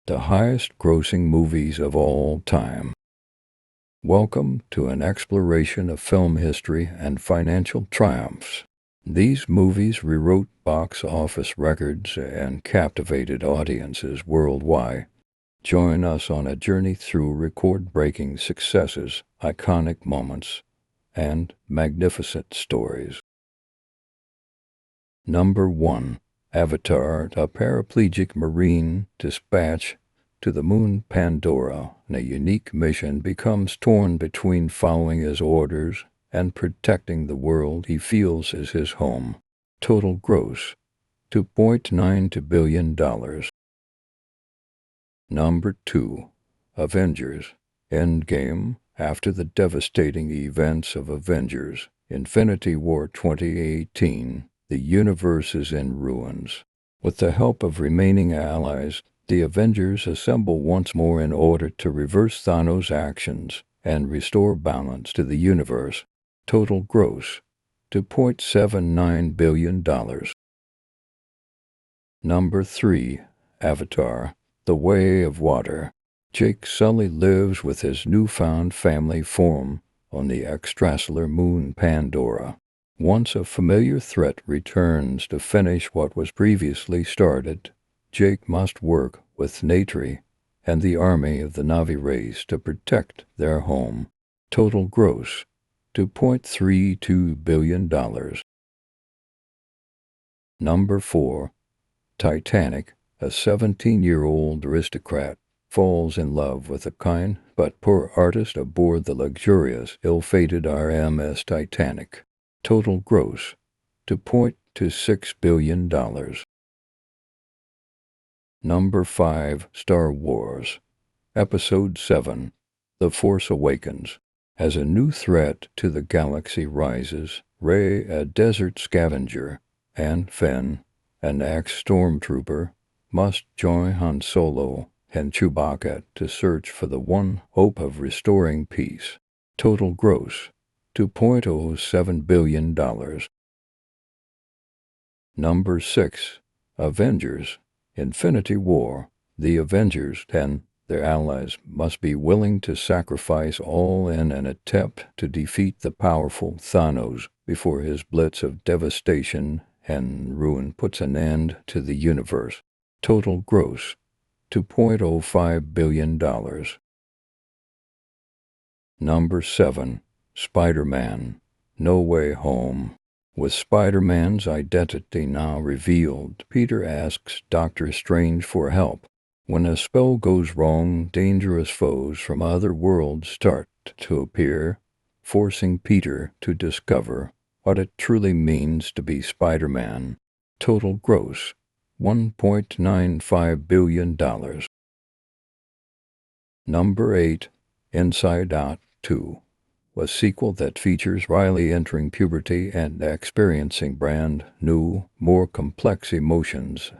the highest-grossing movies of all time. Welcome to an exploration of film history and financial triumphs. These movies rewrote box office records and captivated audiences worldwide. Join us on a journey through record-breaking successes, iconic moments, and magnificent stories. Number 1. Avatar, a paraplegic Marine dispatched to the moon Pandora in a unique mission becomes torn between following his orders and protecting the world he feels is his home. Total gross, $2.92 billion. Number 2. Avengers, Endgame. After the devastating events of Avengers, Infinity War 2018, the universe is in ruins. With the help of remaining allies, the Avengers assemble once more in order to reverse Thanos' actions and restore balance to the universe. Total gross, $2.79 billion. Number 3. Avatar, The Way of Water. Jake Sully lives with his newfound family form on the extrasolar moon Pandora. Once a familiar threat returns to finish what was previously started, Jake must work with Natri and the army of the Na'vi race to protect their home. Total gross, $2.32 billion. Number 4. Titanic, a 17-year-old aristocrat falls in love with a kind but poor artist aboard the luxurious, ill-fated RMS Titanic. Total gross, $2.26 billion. Number 5. Star Wars, Episode 7, The Force Awakens. As a new threat to the galaxy rises, Rey, a desert scavenger, and Finn, an ex-stormtrooper, must join Han Solo and Chewbacca to search for the one hope of restoring peace. Total gross, $2.07 billion. Number 6. Avengers, Infinity War. The Avengers and their allies must be willing to sacrifice all in an attempt to defeat the powerful Thanos before his blitz of devastation and ruin puts an end to the universe. Total gross, $2.05 billion. Number 7. Spider-Man, No Way Home. With Spider-Man's identity now revealed, Peter asks Doctor Strange for help. When a spell goes wrong, dangerous foes from other worlds start to appear, forcing Peter to discover what it truly means to be Spider-Man. Total gross, $1.95 billion. Number 8. Inside Out 2, a sequel that features Riley entering puberty and experiencing brand new, more complex emotions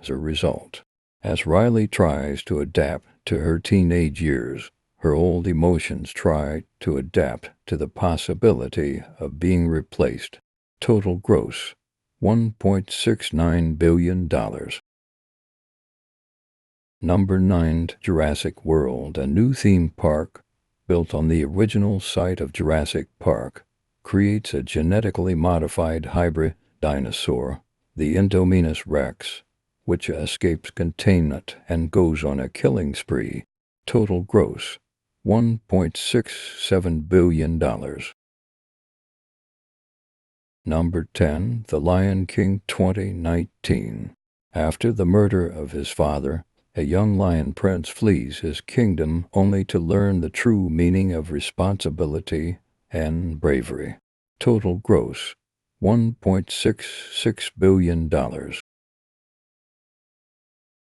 as a result. As Riley tries to adapt to her teenage years, her old emotions try to adapt to the possibility of being replaced. Total gross, $1.69 billion. Number 9. Jurassic World, a new theme park built on the original site of Jurassic Park, creates a genetically modified hybrid dinosaur, the Indominus Rex, which escapes containment and goes on a killing spree. Total gross, $1.67 billion. Number 10. The Lion King 2019. After the murder of his father, a young lion prince flees his kingdom only to learn the true meaning of responsibility and bravery. Total gross, $1.66 billion.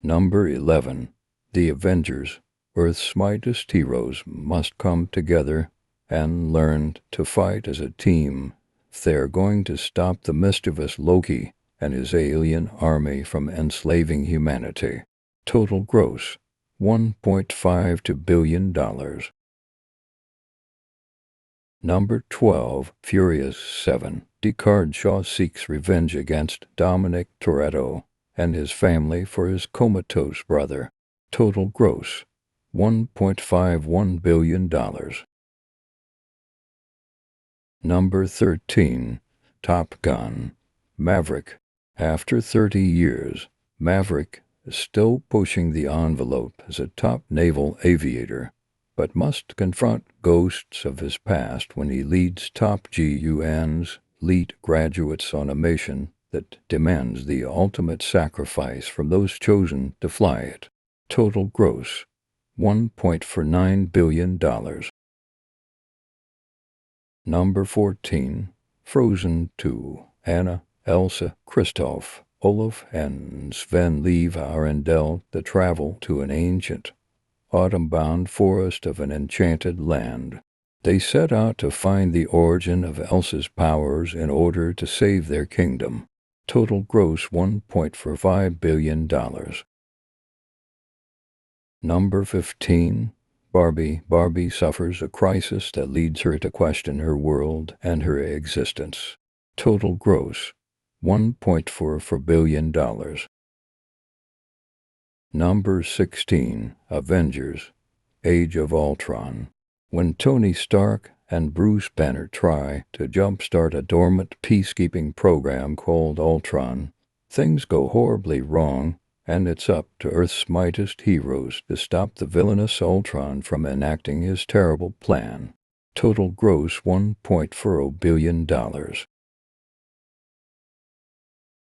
Number 11. The Avengers, Earth's mightiest heroes, must come together and learn to fight as a team if they are going to stop the mischievous Loki and his alien army from enslaving humanity. Total gross, $1.52 billion. Number 12. Furious 7. Deckard Shaw seeks revenge against Dominic Toretto and his family for his comatose brother. Total gross, $1.51 billion. Number 13. Top Gun. Maverick. After 30 years, Maverick is still pushing the envelope as a top naval aviator, but must confront ghosts of his past when he leads top GUN's elite graduates on a mission that demands the ultimate sacrifice from those chosen to fly it. Total gross, $1.49 billion. Number 14. Frozen 2. Anna, Elsa, Kristoff, Olaf, and Sven leave Arendelle to travel to an ancient, autumn-bound forest of an enchanted land. They set out to find the origin of Elsa's powers in order to save their kingdom. Total gross $1.45 billion. Number 15. Barbie. Barbie suffers a crisis that leads her to question her world and her existence. Total gross, $1.44 billion. Number 16. Avengers. Age of Ultron. When Tony Stark and Bruce Banner try to jumpstart a dormant peacekeeping program called Ultron, things go horribly wrong, and it's up to Earth's mightiest heroes to stop the villainous Ultron from enacting his terrible plan. Total gross $1.40 billion.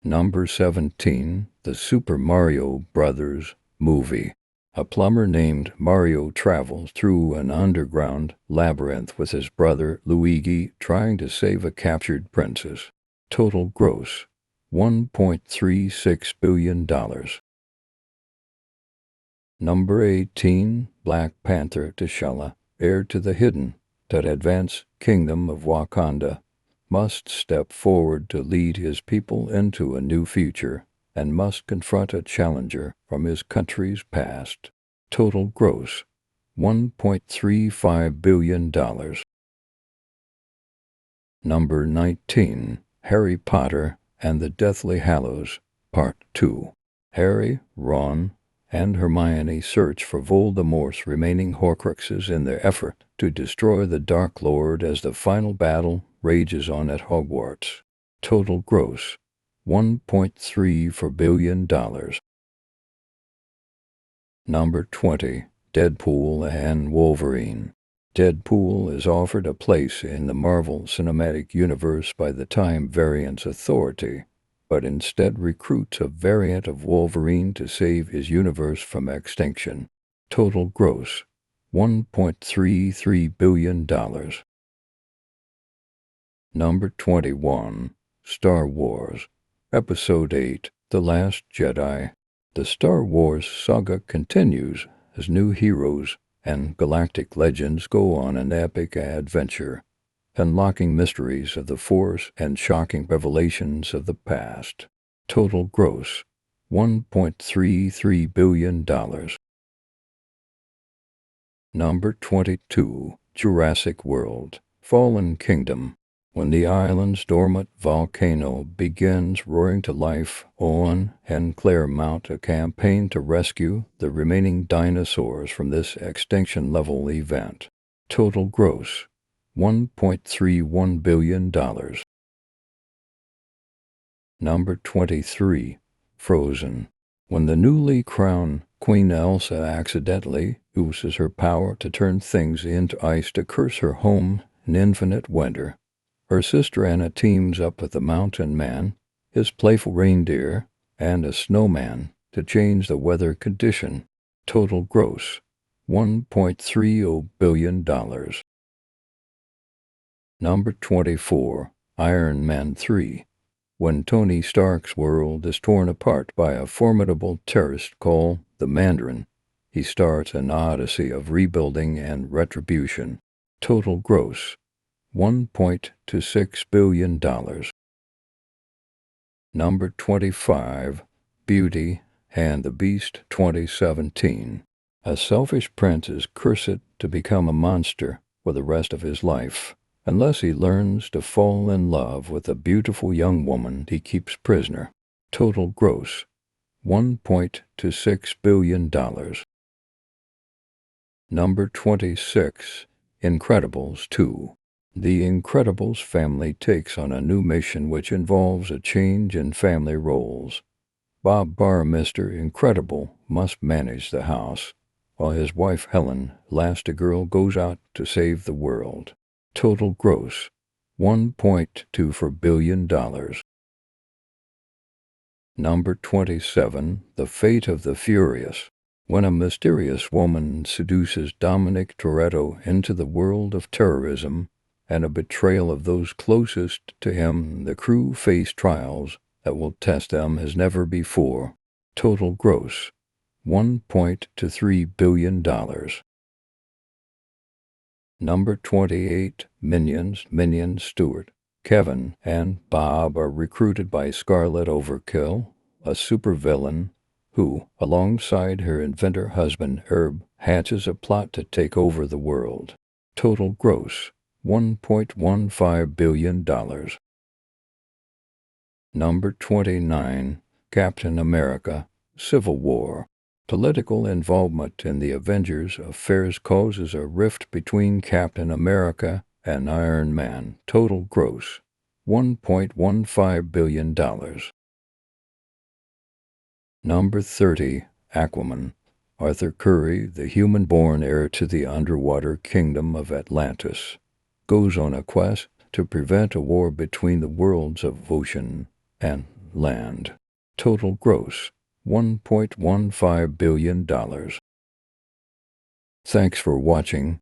Number 17. The Super Mario Brothers movie. A plumber named Mario travels through an underground labyrinth with his brother Luigi trying to save a captured princess. Total gross, $1.36 billion. Number 18. Black Panther T'Challa, heir to the hidden but advanced kingdom of Wakanda, must step forward to lead his people into a new future and must confront a challenger from his country's past. Total gross, $1.35 billion. Number 19. Harry Potter and the Deathly Hallows, Part 2. Harry, Ron, and Hermione search for Voldemort's remaining Horcruxes in their effort to destroy the Dark Lord as the final battle rages on at Hogwarts. Total gross, $1.34 billion. Number 20. Deadpool and Wolverine. Deadpool is offered a place in the Marvel Cinematic Universe by the Time Variance Authority, but instead recruits a variant of Wolverine to save his universe from extinction. Total gross, $1.33 billion. Number 21. Star Wars. Episode 8, The Last Jedi. The Star Wars saga continues as new heroes and galactic legends go on an epic adventure, unlocking mysteries of the Force and shocking revelations of the past. Total gross, $1.33 billion. Number 22. Jurassic World, Fallen Kingdom. When the island's dormant volcano begins roaring to life, Owen and Claire mount a campaign to rescue the remaining dinosaurs from this extinction-level event. Total gross, $1.31 billion. Number 23. Frozen. When the newly crowned Queen Elsa accidentally uses her power to turn things into ice to curse her home in infinite winter, her sister Anna teams up with the Mountain Man, his playful reindeer, and a snowman to change the weather condition. Total gross, $1.30 billion. Number 24. Iron Man 3. When Tony Stark's world is torn apart by a formidable terrorist called the Mandarin, he starts an odyssey of rebuilding and retribution. Total gross, $1.26 billion. Number 25. Beauty and the Beast 2017. A selfish prince is cursed to become a monster for the rest of his life, unless he learns to fall in love with a beautiful young woman he keeps prisoner. Total gross, $1.26 billion. Number 26. Incredibles 2. The Incredibles family takes on a new mission which involves a change in family roles. Bob Barr, Mr. Incredible, must manage the house, while his wife Helen, Elastigirl, goes out to save the world. Total gross, $1.24 billion. Number 27. The Fate of the Furious. When a mysterious woman seduces Dominic Toretto into the world of terrorism and a betrayal of those closest to him, the crew face trials that will test them as never before. Total gross, $1.23 billion. Number 28. Minion Stewart. Kevin and Bob are recruited by Scarlet Overkill, a supervillain who, alongside her inventor husband Herb, hatches a plot to take over the world. Total gross, $1.15 billion. Number 29. Captain America, Civil War. Political involvement in the Avengers affairs causes a rift between Captain America and Iron Man. Total gross, $1.15 billion. Number 30. Aquaman. Arthur Curry, the human-born heir to the underwater kingdom of Atlantis, goes on a quest to prevent a war between the worlds of ocean and land. Total gross, $1.15 billion. Thanks for watching.